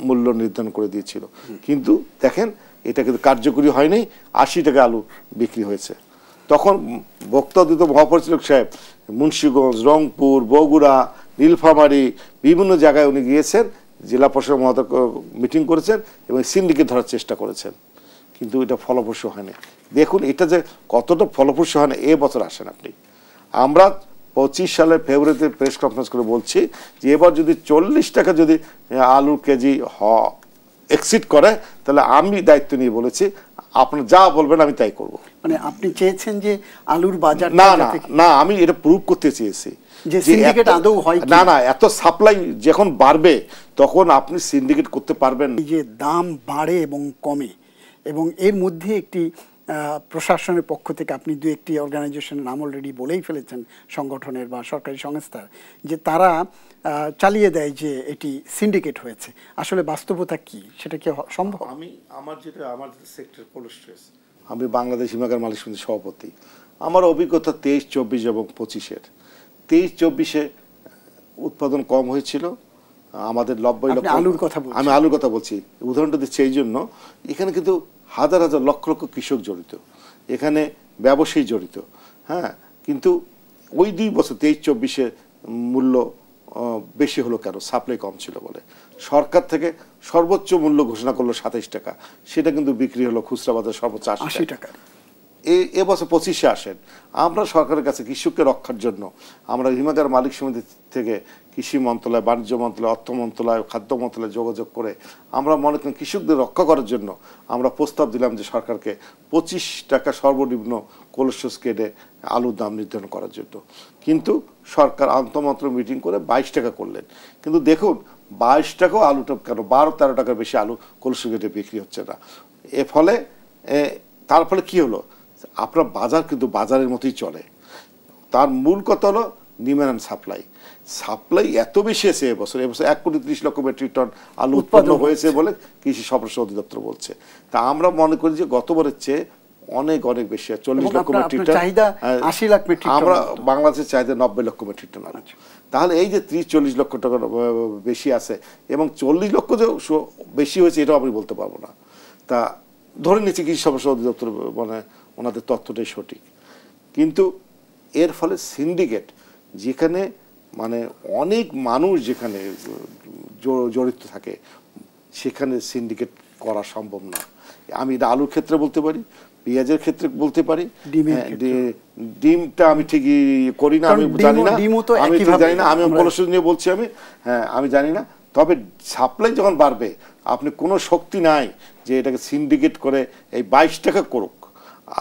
মূল্য নির্ধারণ করে দিয়েছিল। কিন্তু দেখেন এটা কিন্তু কার্যকরী হয়নি, 80 টাকা আলু বিক্রি হয়েছে। তখন ভোক্তা অধিদপ্তর মহাপরিচালক সাহেব মুন্সিগঞ্জ, রংপুর, বগুড়া, নীলফামারী বিভিন্ন জায়গায় উনি গিয়েছেন, জেলা প্রশাসক মহোদয় মিটিং করেছেন এবং সিন্ডিকেট ধরার চেষ্টা করেছেন, কিন্তু এটা ফলপ্রসূ হয়নি। দেখুন এটা যে কতটা ফলপ্রসূ হয় না, বছর আসেন আপনি। আমরা 25 সালের ফেব্রুয়ারিতে প্রেস কনফারেন্স করে বলছি যে এবার যদি 40 টাকা যদি আলুর কেজি এক্সিড করে, তাহলে আমি দায়িত্ব নিয়ে বলেছি আপনি যা বলবেন আমি তাই করব। মানে আপনি চেয়েছেন যে আলুর বাজার না না না, আমি এটা প্রুভ করতে চেয়েছি যে সিন্ডিকেট আদৌ হয় না না, এত সাপ্লাই যখন বাড়বে তখন আপনি সিন্ডিকেট করতে পারবেন। এই যে দাম বাড়ে এবং কমে, এবং এর মধ্যে একটি প্রশাসনের পক্ষ থেকে আপনি দু একটি অর্গানাইজেশনের নাম অলরেডি বলেই ফেলেছেন, সংগঠনের বা সরকারি সংস্থার, যে তারা চালিয়ে দেয় যে এটি সিন্ডিকেট হয়েছে। আসলে বাস্তবতা কি, সেটা কি সম্ভব? আমার যেটা সেক্টর কোলেস্ট্রেস, আমি বাংলাদেশ হিমাগার মালিক সমিতির সভাপতি। আমার অভিজ্ঞতা 23-24 এবং 25-এর। 23-24-এ উৎপাদন কম হয়েছিল আমাদের 90 লক্ষ। আলুর কথা বলছি, আমি আলুর কথা বলছি, উদাহরণটা দিচ্ছি এই জন্য, এখানে কিন্তু হাজার হাজার লক্ষ লক্ষ কৃষক জড়িত, এখানে ব্যবসায়ী জড়িত। হ্যাঁ, কিন্তু ওই 2 বছর 23-24-এ মূল্য বেশি হলো কেন? সাপ্লাই কম ছিল বলে। সরকার থেকে সর্বোচ্চ মূল্য ঘোষণা করলো 27 টাকা, সেটা কিন্তু বিক্রি হলো খুচরা বাজার সর্বোচ্চ 80 টাকা। এবছর 25-এ আসেন, আমরা সরকারের কাছে কৃষককে রক্ষার জন্য আমরা হিমাগার মালিক সমিতি থেকে কৃষি মন্ত্রণালয়, বাণিজ্য মন্ত্রণালয়, অর্থ মন্ত্রণালয়, খাদ্য মন্ত্রণালয় যোগাযোগ করে আমরা মনে করি কৃষকদের রক্ষা করার জন্য আমরা প্রস্তাব দিলাম যে সরকারকে 25 টাকা সর্বনিম্ন কোলেস্ট্রেস কেটে আলুর দাম নির্ধারণ করার জন্য। কিন্তু সরকার আন্তঃমন্ত্র মিটিং করে 22 টাকা করলেন। কিন্তু দেখুন 22 টাকাও আলুটা কেন 12-13 টাকার বেশি আলু কোলেস্ট্রেস কেটে বিক্রি হচ্ছে না। তার ফলে কি হলো? আপনার বাজার কিন্তু বাজারের মতোই চলে। তার মূল কথা হলো ডিমান্ড অ্যান্ড সাপ্লাই। সাপ্লাই এত বেশি আছে এবছর 1,30,00,000 মেট্রিক টন আলু উৎপন্ন হয়েছে বলে কৃষি সম্প্রসারণ অধিদপ্তর বলছে। তা আমরা মনে করি যে গতবারের চেয়ে অনেক অনেক বেশি, 40 lakh metric ton. 80 lakh metric ton, আমরা বাংলাদেশের চাহিদা 90 লক্ষ মেট্রিক টন আছে। তাহলে এই যে 30-40 লক্ষ টাকা বেশি আছে এবং 40 লক্ষ যে বেশি হয়েছে এটাও আমি বলতে পারবো না। তা ধরে নিচ্ছি কৃষি সম্প্রসারণ অধিদপ্তর মানে ওনাদের তথ্যটাই সঠিক। কিন্তু এর ফলে সিন্ডিকেট, যেখানে মানে অনেক মানুষ যেখানে জড়িত থাকে, সেখানে সিন্ডিকেট করা সম্ভব না। আমি এটা আলুর ক্ষেত্রে বলতে পারি, পেঁয়াজের ক্ষেত্রে বলতে পারি, ডিমটা আমি ঠিকই করি না, আমি জানি না, আমি জানি না, আমি কোলেস্ট্রেস নিয়ে বলছি, আমি জানি না। তবে সাপ্লাই যখন বাড়বে, আপনি কোনো শক্তি নাই যে এটাকে সিন্ডিকেট করে এই 22 টাকা করুক।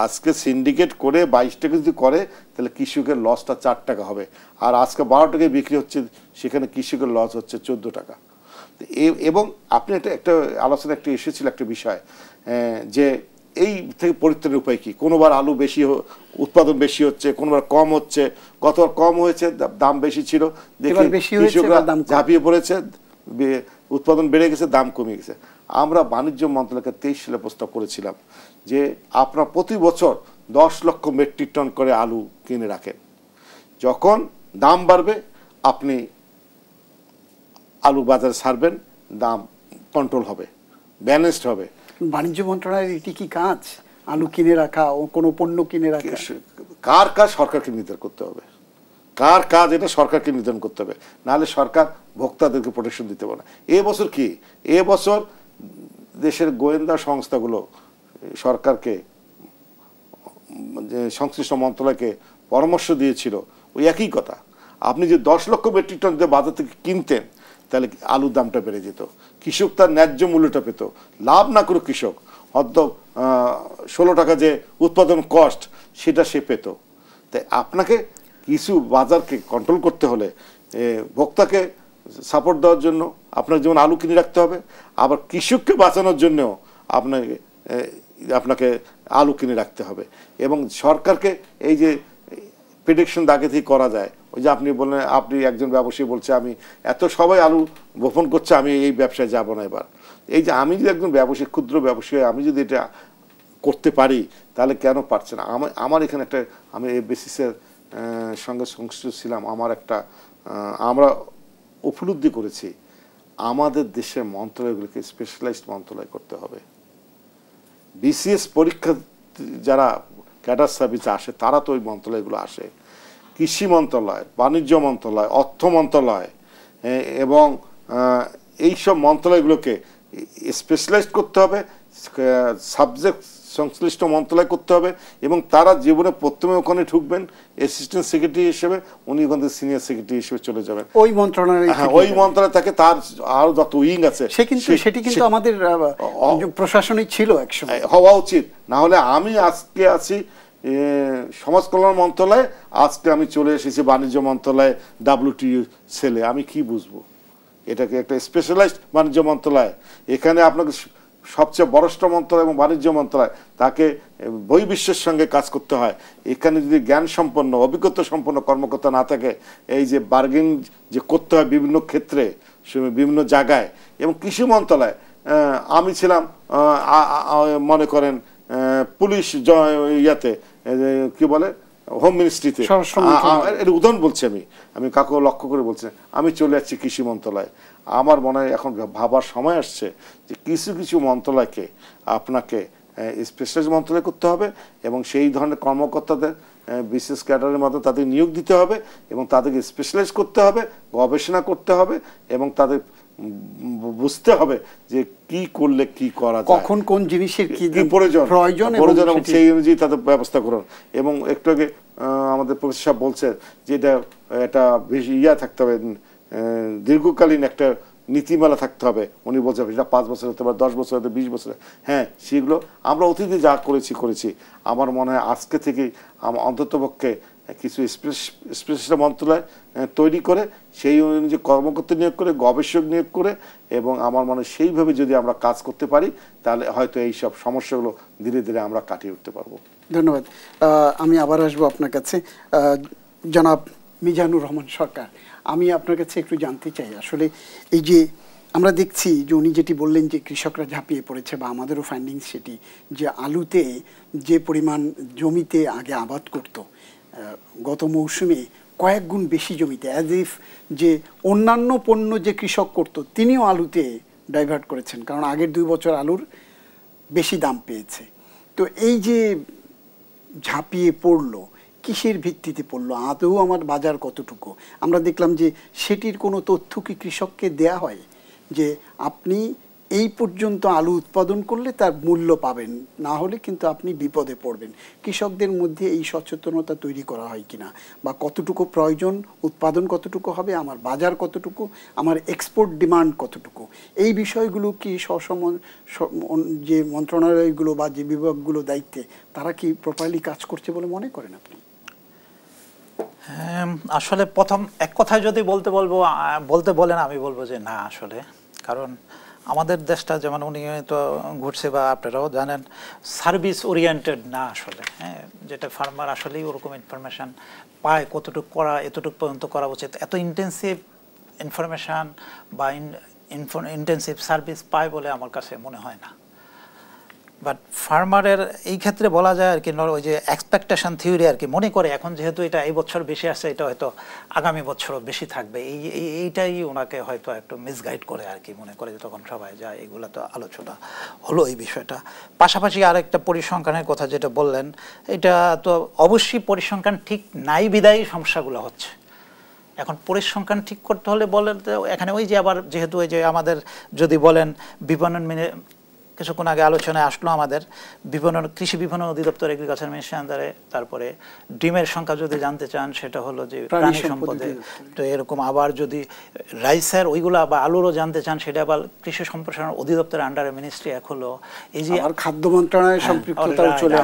আজকে সিন্ডিকেট করে 22 টাকা যদি করে তাহলে কৃষকের লসটা 4 টাকা হবে, আর আজকে 12 টাকায় বিক্রি হচ্ছে, সেখানে কৃষকের লস হচ্ছে 14 টাকা। এবং আপনি একটা আলোচনা একটা এসেছিল একটা বিষয়, যে এই থেকে পরিত্রাণের উপায় কি? কোনোবার আলু বেশি উৎপাদন বেশি হচ্ছে, কোনোবার কম হচ্ছে। গতবার কম হয়েছে, দাম বেশি ছিল দেখে কৃষকরা ঝাঁপিয়ে পড়েছে, উৎপাদন বেড়ে গেছে, দাম কমে গেছে। আমরা বাণিজ্য মন্ত্রণালয়কে 23 সালে প্রস্তাব করেছিলাম যে আপনারা প্রতি বছর 10 লক্ষ মেট্রিক টন করে আলু কিনে রাখেন, যখন দাম বাড়বে আপনি আলু বাজারে ছাড়বেন, দাম কন্ট্রোল হবে, ব্যালেন্সড হবে। বাণিজ্য মন্ত্রণালয়ের এটি কি কাজ, আলু কিনে রাখা ও কোনো পণ্য কিনে রাখা? কার কাজ? সরকারকে নির্ধারণ করতে হবে। কার কাজ এটা সরকারকে নির্ধারণ করতে হবে, নাহলে সরকার ভোক্তাদেরকে প্রোটেকশন দিতে পারে না। এবছর কি, এবছর দেশের গোয়েন্দা সংস্থাগুলো সরকারকে, সংশ্লিষ্ট মন্ত্রণালয়কে পরামর্শ দিয়েছিল ওই একই কথা। আপনি যে 10 লক্ষ মেট্রিক টন যে বাজার থেকে কিনতেন, তাহলে আলুর দামটা বেড়ে যেত, কৃষক তার ন্যায্য মূল্যটা পেত, লাভ না করে কৃষক হয়তো 16 টাকা যে উৎপাদন কস্ট সেটা সে পেত। তাই আপনাকে কিছু বাজারকে কন্ট্রোল করতে হলে ভোক্তাকে সাপোর্ট দেওয়ার জন্য আপনাকে যেমন আলু কিনে রাখতে হবে, আবার কৃষককে বাঁচানোর জন্যও আপনাকে আলু কিনে রাখতে হবে। এবং সরকারকে এই যে প্রেডিকশন আগে থেকে করা যায়, ওই যে আপনি বললেন, আপনি একজন ব্যবসায়ী বলছে আমি এত সবাই আলু বপন করছে, আমি এই ব্যবসায় যাব না। এবার এই যে আমি যদি একজন ব্যবসায়ী, ক্ষুদ্র ব্যবসায়ী, আমি যদি এটা করতে পারি, তাহলে কেন পারছে না? আমার এখানে একটা, আমি এই বেসিসের সঙ্গে সংশ্লিষ্ট ছিলাম, আমরা উপলব্ধি করেছি আমাদের দেশের মন্ত্রণালয়গুলোকে স্পেশালাইজড মন্ত্রণালয় করতে হবে। বিসিএস পরীক্ষা যারা ক্যাডার সার্ভিসে আসে তারা তো ওই মন্ত্রণালয়গুলো আসে, কৃষি মন্ত্রণালয়, বাণিজ্য মন্ত্রণালয়, অর্থ মন্ত্রণালয় এবং এইসব মন্ত্রণালয়গুলোকে স্পেশালাইজড করতে হবে, সাবজেক্ট সংশ্লিষ্ট মন্ত্রণালয় করতে হবে, এবং তারা জীবনে প্রথমে ওখানে ঢুকবেন অ্যাসিস্ট্যান্ট সেক্রেটারি হিসেবে, উনি ওখান থেকে সিনিয়র সেক্রেটারি হিসেবে চলে যাবেন ওই মন্ত্রণালয়। হ্যাঁ, ওই মন্ত্রণালয় থাকে, তার আরো যত উইং আছে সেটি কিন্তু আমাদের প্রশাসনিক ছিল একসময়, হওয়া উচিত। না হলে আমি আজকে আছি সমাজ কল্যাণ মন্ত্রণালয়ে, আজকে আমি চলে এসেছি বাণিজ্য মন্ত্রণালয়ে WTO সেলে, আমি কি বুঝবো? এটাকে একটা স্পেশালাইজড বাণিজ্য মন্ত্রণালয়, এখানে আপনাকে সবচেয়ে বড়ষ্ট মন্ত্রণালয় এবং বাণিজ্য মন্ত্রণালয়, তাকে বহির্বিশ্বের সঙ্গে কাজ করতে হয়। এখানে যদি জ্ঞান সম্পন্ন অভিজ্ঞতা সম্পন্ন কর্মকর্তা না থাকে, এই যে বার্গেন যে করতে হয় বিভিন্ন ক্ষেত্রে বিভিন্ন জায়গায়, এবং কৃষি মন্ত্রণালয় আমি ছিলাম মনে করেন পুলিশ ইয়াতে কি বলে হোম মিনিস্ট্রিতে, এর উদাহরণ বলছি আমি কাকে লক্ষ্য করে বলছি, আমি চলে যাচ্ছি কৃষি মন্ত্রণালয়। আমার মনে হয় এখন ভাবার সময় আসছে যে কিছু কিছু মন্ত্রণালয়কে আপনাকে স্পেশালাইজ মন্ত্রণালয় করতে হবে, এবং সেই ধরনের কর্মকর্তাদের বিশেষ ক্যাডারের মধ্যে তাদের নিয়োগ দিতে হবে, এবং তাদেরকে স্পেশালাইজ করতে হবে, গবেষণা করতে হবে, এবং তাদের বুঝতে হবে যে কি করলে কি করা যায়, কখন কোন জিনিসের কি প্রয়োজন এবং সেই অনুযায়ী তাদের ব্যবস্থা করুন। এবং একটু আগে আমাদের প্রফেসর সাহেব বলছে যে এটা ইয়া থাকতে হবে, দীর্ঘকালীন একটা নীতিমালা থাকতে হবে। উনি বলছেন এটা 5 বছর হতে পারে, 10 বছর হতে 20 বছর। হ্যাঁ, সেগুলো আমরা অতীতে যা করেছি আমার মনে হয় আজকে থেকে অন্ততপক্ষে কিছু স্পেশাল মন্ত্রণালয় তৈরি করে, সেই অনুযায়ী কর্মকর্তা নিয়োগ করে, গবেষক নিয়োগ করে, এবং আমার মনে হয় সেইভাবে যদি আমরা কাজ করতে পারি, তাহলে হয়তো এই সব সমস্যাগুলো ধীরে ধীরে আমরা কাটিয়ে উঠতে পারবো। ধন্যবাদ। আমি আবার আসবো আপনার কাছে, জনাব মিজানুর রহমান সরকার। আমি আপনার কাছে একটু জানতে চাই, আসলে এই যে আমরা দেখছি যে উনি যেটি বললেন যে কৃষকরা ঝাঁপিয়ে পড়েছে, বা আমাদেরও ফাইন্ডিংস সেটি, যে আলুতে যে পরিমাণ জমিতে আগে আবাদ করত, গত মৌসুমে কয়েক গুণ বেশি জমিতে, অ্যাজ ইফ যে অন্যান্য পণ্য যে কৃষক করত তিনিও আলুতে ডাইভার্ট করেছেন, কারণ আগের 2 বছর আলুর বেশি দাম পেয়েছে। তো এই যে ঝাঁপিয়ে পড়লো, কিসের ভিত্তিতে পড়লো, আদৌ আমার বাজার কতটুকু? আমরা দেখলাম যে সেটির কোনো তথ্য কি কৃষককে দেয়া হয় যে আপনি এই পর্যন্ত আলু উৎপাদন করলে তার মূল্য পাবেন, না হলে কিন্তু আপনি বিপদে পড়বেন? কৃষকদের মধ্যে এই সচেতনতা তৈরি করা হয় কিনা, বা কতটুকু প্রয়োজন, উৎপাদন কতটুকু হবে, আমার বাজার কতটুকু, আমার এক্সপোর্ট ডিমান্ড কতটুকু, এই বিষয়গুলো কি যে মন্ত্রণালয়গুলো বা যে বিভাগগুলো দায়িত্বে, তারা কি প্রপারলি কাজ করছে বলে মনে করেন আপনি? আসলে প্রথম এক কথায় যদি বলতে বলেন, আমি বলবো যে না আসলে, কারণ আমাদের দেশটা যেমন উনি তো ঘুরছে বা আপনারাও জানেন, সার্ভিস ওরিয়েন্টেড না আসলে। হ্যাঁ, যেটা ফার্মার আসলেই ওরকম ইনফরমেশান পায়, কতটুকু করা, এতটুকু পর্যন্ত করা উচিত, এত ইন্টেন্সিভ ইনফরমেশান বা ইন্টেন্সিভ সার্ভিস পায় বলে আমার কাছে মনে হয় না। বাট ফার্মারের এই ক্ষেত্রে বলা যায় আর কি, ওই যে এক্সপেকটেশন থিওরি আর কি, মনে করে এখন যেহেতু এটা এই বছর বেশি আসছে, এটা হয়তো আগামী বছরও বেশি থাকবে, এইটাই ওনাকে হয়তো একটু মিসগাইড করে আর কি, মনে করে যে তখন সবাই যায়। এগুলো তো আলোচনা হলো এই বিষয়টা। পাশাপাশি আরেকটা পরিসংখ্যানের কথা যেটা বললেন, এটা তো অবশ্যই পরিসংখ্যান ঠিক নাই বিদায়ী সমস্যাগুলো হচ্ছে। এখন পরিসংখ্যান ঠিক করতে হলে বলেন এখানে ওই যে আবার যেহেতু ওই যে আমাদের যদি বলেন বিপণন, কিছুক্ষণ আগে আলোচনায় আসলো আমাদের কৃষি বিপণন অধিদপ্তর, এগ্রিকালচার মিনিস্ট্রি আন্ডারে, তারপরে ডিমের সংখ্যা যদি জানতে চান সেটা হলো যে প্রাণী সম্পদে, তো এরকম আবার যদি রাইসের ওইগুলা বা আলুরও জানতে চান সেটা আবার কৃষি সম্প্রসারণ অধিদপ্তরের আন্ডারে মিনিস্ট্রি এক হলো। এই যে খাদ্য মন্ত্রণালয়ের সম্পৃক্ততাও চলে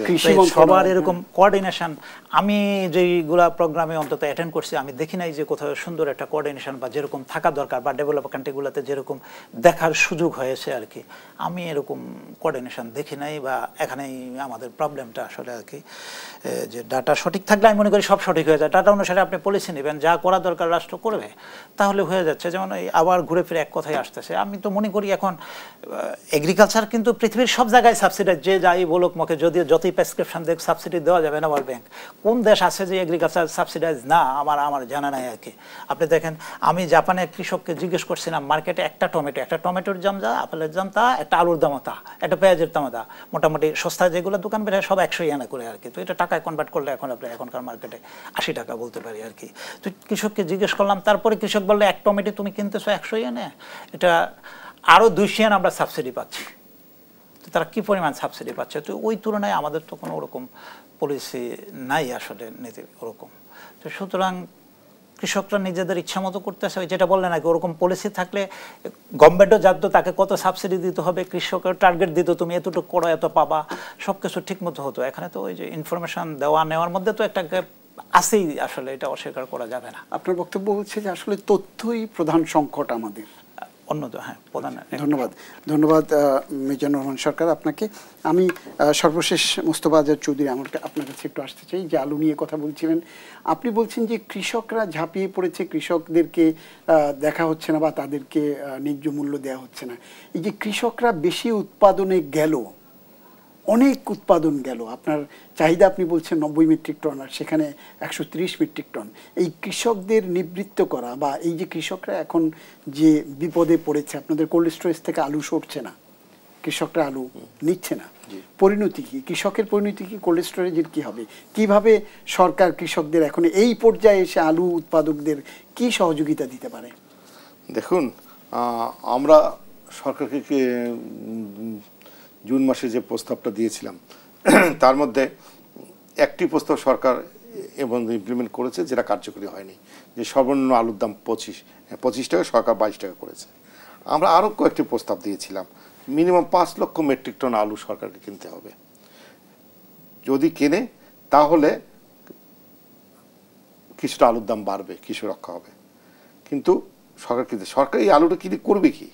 কৃষি সবার এরকম কোঅর্ডিনেশন, আমি যেইগুলা প্রোগ্রামে অন্তত অ্যাটেন্ড করছি, আমি দেখি নাই যে কোথাও সুন্দর একটা কোঅর্ডিনেশন বা যেরকম থাকা দরকার, বা ডেভেলপ কান্ট্রিগুলোতে যেরকম দেখার সুযোগ হয়েছে আর কি, আমি এরকম কোঅর্ডিনেশন দেখি নাই। বা এখানেই আমাদের প্রবলেমটা আসলে আর কি, যে ডাটা সঠিক থাকলে আমি মনে করি সব সঠিক হয়ে যায়। ডাটা অনুসারে আপনি পলিসি নেবেন, যা করা দরকার রাষ্ট্র করবে, তাহলে হয়ে যাচ্ছে। যেমন এই আবার ঘুরে ফিরে এক কথাই আসতেছে, আমি তো মনে করি এখন এগ্রিকালচার কিন্তু পৃথিবীর সব জায়গায় সাবসিডাইজ, যে যাই বলুক মুখে, যদিও যতই প্রেসক্রিপশন দেখ সাবসিডি দেওয়া যাবে না ওয়ার্ল্ড ব্যাংক, কোন দেশ আছে যে এগ্রিকালচার সাবসিডাইজ না, আমার জানা নাই আর কি। আপনি দেখেন, আমি জাপানের কৃষককে জিজ্ঞেস করছিলাম, মার্কেটে একটা টমেটোর দাম যা, আপেলের দাম তা, একটা আলুর দাম তা, একটা পেঁয়াজের দাম তা, মোটামুটি সস্তা যেগুলো দোকান বের হয় সব 100 ইয়েনে করে আর কি। তো এটা টাকায় কনভার্ট করলে এখন আপনি এখনকার মার্কেটে 80 টাকা বলতে পারি আর কি। তো কৃষককে জিজ্ঞেস করলাম, তারপরে কৃষক বললে এক টমেটো তুমি কিনতেছো 100 ইয়েনে, এটা আরও 200 ইয়েন আমরা সাবসিডি পাচ্ছি। তো তারা কি পরিমাণ সাবসিডি পাচ্ছে, তো ওই তুলনায় আমাদের তো কোনো ওরকম পলিসি নাই আসলে, নীতি ওরকম। তো সুতরাং কৃষকরা নিজেদের ইচ্ছা মতো করতেছে, যেটা বললেন নাকি ওরকম পলিসি থাকলে গভর্নমেন্টও জানতো তাকে কত সাবসিডি দিতে হবে, কৃষকের টার্গেট দিত তুমি এতটুকু করো এত পাবা, সব কিছু ঠিক মতো হতো। এখানে তো ওই যে ইনফরমেশন দেওয়া নেওয়ার মধ্যে তো একটা গ্যাপ আছেই, আসলে এটা অস্বীকার করা যাবে না। আপনার বক্তব্য হচ্ছে যে আসলে তথ্যই প্রধান সংকট আমাদের। হ্যাঁ, প্রধান। ধন্যবাদ মিজানুর রহমান সরকার আপনাকে। আমি সর্বশেষ মোস্তফা আজাদ চৌধুরী আপনার কাছে একটু আসতে চাই, যে আলু নিয়ে কথা বলছিলেন, আপনি বলছেন যে কৃষকরা ঝাঁপিয়ে পড়েছে, কৃষকদেরকে দেখা হচ্ছে না বা তাদেরকে ন্যায্য মূল্য দেওয়া হচ্ছে না। এই যে কৃষকরা বেশি উৎপাদনে গেল, অনেক উৎপাদন গেল, আপনার চাহিদা আপনি বলছেন 90 মেট্রিক টন, আর সেখানে 130 মেট্রিক টন। এই কৃষকদের নিবৃত্ত করা, বা এই যে কৃষকরা এখন যে বিপদে পড়েছে, আপনাদের কোল্ড স্টোরেজ থেকে আলু সরছে না, কৃষকরা আলু নিচ্ছে না, পরিণতি কি? কৃষকের পরিণতি কি? কোল্ড স্টোরেজের কি হবে? কিভাবে সরকার কৃষকদের এখন এই পর্যায়ে এসে আলু উৎপাদকদের কি সহযোগিতা দিতে পারে? দেখুন, আমরা সরকারকে জুন মাসে যে প্রস্তাবটা দিয়েছিলাম তার মধ্যে একটি প্রস্তাব সরকার এবং ইমপ্লিমেন্ট করেছে, যেটা কার্যকরী হয়নি, যে সর্বনিম্ন আলুর দাম 25 টাকা, সরকার 22 টাকা করেছে। আমরা আরও কয়েকটি প্রস্তাব দিয়েছিলাম, মিনিমাম 5 লক্ষ মেট্রিক টন আলু সরকারকে কিনতে হবে, যদি কেনে তাহলে কিছুটা আলুর দাম বাড়বে, কৃষক রক্ষা হবে। কিন্তু সরকার এই আলুটা কিনে করবে কি?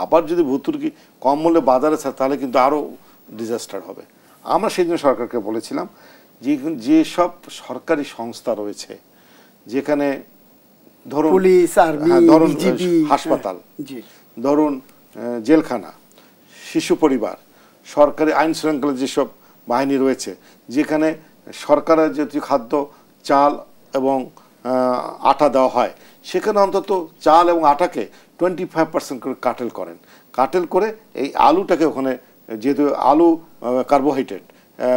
আবার যদি ভর্তুকি কম মূল্যে বাজারে ছাড়ে তাহলে কিন্তু আরও ডিজাস্টার হবে। আমরা সেই জন্য সরকারকে বলেছিলাম যেসব সরকারি সংস্থা রয়েছে, যেখানে ধরুন পুলিশ, আর্মি, বিজিবি, হাসপাতাল, ধরুন জেলখানা, শিশু পরিবার, সরকারি আইন শৃঙ্খলা যেসব বাহিনী রয়েছে, যেখানে সরকারের জাতীয় খাদ্য চাল এবং আটা দেওয়া হয়, সেখানে অন্তত চাল এবং আটাকে 25% করে কাটেল করে এই আলুটাকে ওখানে, যেহেতু আলু কার্বোহাইড্রেট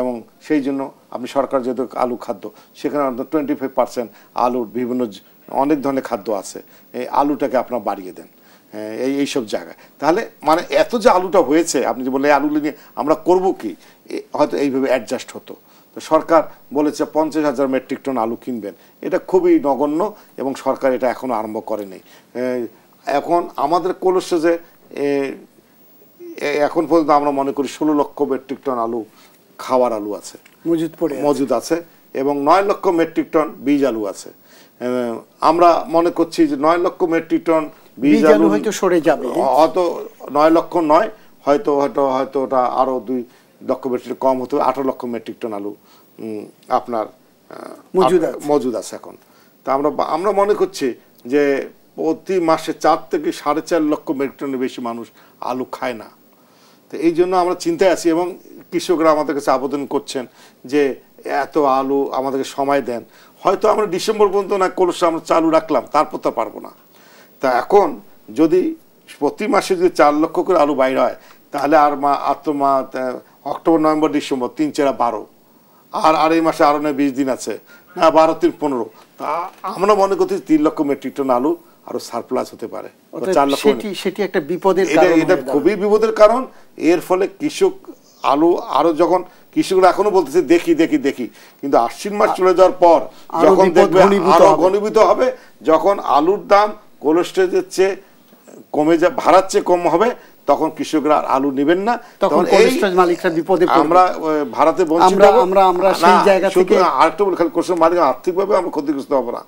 এবং সেই জন্য আপনি সরকার যেহেতু আলু খাদ্য, সেখানে অন্তত 25% আলুর বিভিন্ন অনেক ধরনের খাদ্য আছে, এই আলুটাকে আপনারা বাড়িয়ে দেন এইসব জায়গায়। তাহলে মানে এত যে আলুটা হয়েছে, আপনি যে বললেন আলু নিয়ে আমরা করব কি, হয়তো এইভাবে অ্যাডজাস্ট হতো। তো সরকার বলেছে 50,000 মেট্রিক টন আলু কিনবেন, এটা খুবই নগণ্য এবং সরকার এটা এখনও আরম্ভ করেনি। এখন আমাদের কোল্ড স্টোরেজে এখন পর্যন্ত আমরা মনে করি 16 লক্ষ মেট্রিক টন আলু, খাওয়ার আলু আছে, মজুদ আছে, এবং 9 লক্ষ মেট্রিক টন বীজ আলু আছে। আমরা মনে করছি যে 9 লক্ষ মেট্রিক টন বীজ আলু হয়তো সরে যাবে, হয়তো 9 লক্ষ নয়, হয়তো ওটা আরো 2 লক্ষ মেট্রিক কম হতে, 18 লক্ষ মেট্রিক টন আলু আপনার মজুদ আছে এখন। তা আমরা মনে করছি যে প্রতি মাসে 4 থেকে 4.5 লক্ষ মেট্রিক টনের বেশি মানুষ আলু খায় না। তো এই জন্য আমরা চিন্তায় আছি, এবং কৃষকরা আমাদের কাছে আবেদন করছেন যে এত আলু আমাদেরকে সময় দেন। হয়তো আমরা ডিসেম্বর পর্যন্ত না কলসে আমরা চালু রাখলাম, তারপর তো পারবো না। তা এখন যদি প্রতি মাসে যদি 4 লক্ষ করে আলু বাইর হয়, তাহলে আর অক্টোবর, নভেম্বর, ডিসেম্বর 3 4 12, আর এই মাসে আরো 20 দিন আছে না, 12 3 15। তা আমরা মনে করছি 3 লক্ষ মেট্রিক টন আলু আরো সারপ্লাস হতে পারে। 4 লক্ষ, সেটি একটা বিপদের কারণ, এটা খুবই বিপদের কারণ। এর ফলে কৃষক আলু আরো, যখন কৃষকরা এখনো বলতেছে দেখি, কিন্তু আশ্বিন মাস চলে যাওয়ার পর যখন দেখবে আরো ঘনীভূত হবে, যখন আলুর দাম কোল্ড স্টোরেজের চেয়ে কমে ভাড়ার চেয়ে কম হবে, তখন কৃষকরা আলু নেবেন না, তখন কোল্ড স্টোরেজ মালিকরা বিপদে পড়বে। আমরা ভাড়াতে বঞ্চিত হব। আমরা সেই জায়গা থেকে আরেকটা বলি, খালি কোল্ড স্টোরেজ মালিক আর্থিকভাবে আমরা ক্ষতিগ্রস্ত হব না।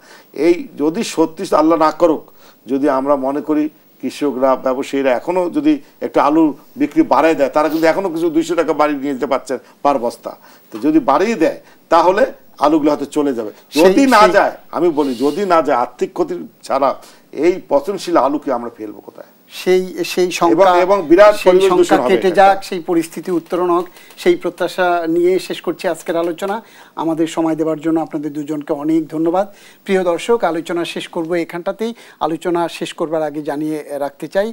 এই যদি সত্যি আল্লাহ না করুক, যদি আমরা মনে করি কৃষকরা, ব্যবসায়ীরা এখনো যদি একটা আলু বিক্রি বাড়ায় দেয়, তারা কিন্তু এখনো কিছু 200 টাকা বাড়ি নিয়ে যেতে পারছেন পার বস্তা। তো যদি বাড়িয়ে দেয় তাহলে আলুগুলো হয়তো চলে যাবে। যদি না যায়, আমি বলি যদি না যায়, আর্থিক ক্ষতি ছাড়া এই পচনশীল আলুকে আমরা ফেলবো কোথায়? সেই সংখ্যা কেটে যাক, সেই পরিস্থিতি উত্তরণ হোক, সেই প্রত্যাশা নিয়ে শেষ করছি আজকের আলোচনা। আমাদের সময় দেওয়ার জন্য আপনাদের দুজনকে অনেক ধন্যবাদ। প্রিয় দর্শক, আলোচনা শেষ করব এখানটাতেই। আলোচনা শেষ করবার আগে জানিয়ে রাখতে চাই,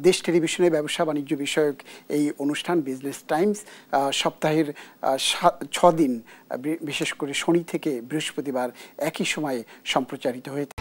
দেশ টেলিভিশনের ব্যবসা বাণিজ্য বিষয়ক এই অনুষ্ঠান বিজনেস টাইমস সপ্তাহের 6 দিন, বিশেষ করে শনি থেকে বৃহস্পতিবার একই সময়ে সম্প্রচারিত হয়ে থাকে।